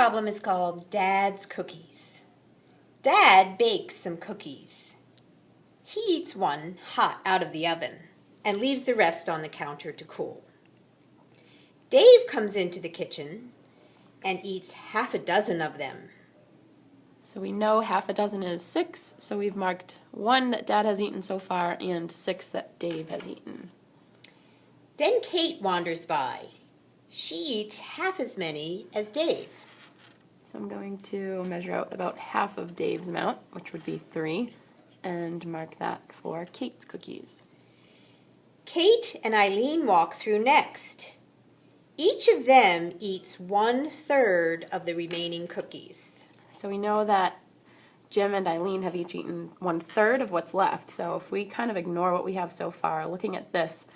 problem is called Dad's Cookies. Dad bakes some cookies. He eats one hot out of the oven and leaves the rest on the counter to cool. Dave comes into the kitchen and eats half a dozen of them. So we know half a dozen is 6, so we've marked 1 that Dad has eaten so far and 6 that Dave has eaten. Then Kate wanders by. She eats half as many as Dave. So I'm going to measure out about half of Dave's amount, which would be 3, and mark that for Kate's cookies. Kate and Eileen walk through next. Each of them eats 1/3 of the remaining cookies. So we know that Jim and Eileen have each eaten 1/3 of what's left. So if we kind of ignore what we have so far, looking at this,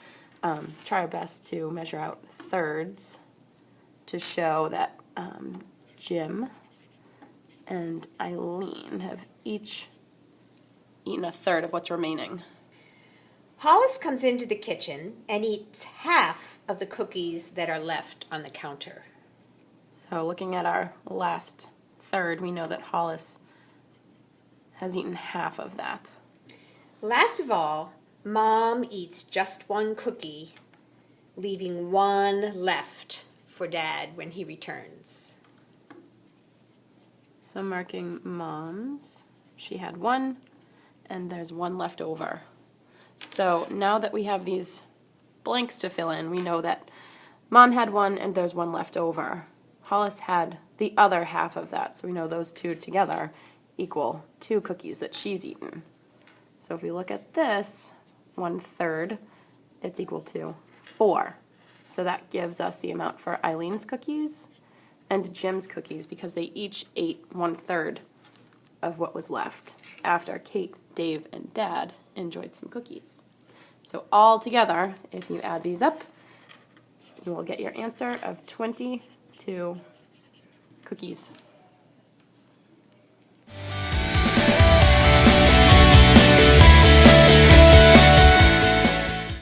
try our best to measure out thirds to show that Jim and Eileen have each eaten 1/3 of what's remaining. Hollis comes into the kitchen and eats half of the cookies that are left on the counter. So looking at our last third, we know that Hollis has eaten half of that. Last of all, Mom eats just 1 cookie, leaving 1 left for Dad when he returns. So I'm marking Mom's. She had 1, and there's 1 left over. So now that we have these blanks to fill in, we know that Mom had 1 and there's 1 left over. Hollis had the other half of that, so we know those 2 together equal 2 cookies that she's eaten. So if we look at this, 1/3, it's equal to 4. So that gives us the amount for Eileen's cookies and Jim's cookies because they each ate 1/3 of what was left after Kate, Dave, and Dad enjoyed some cookies. So all together, if you add these up, you will get your answer of 22 cookies.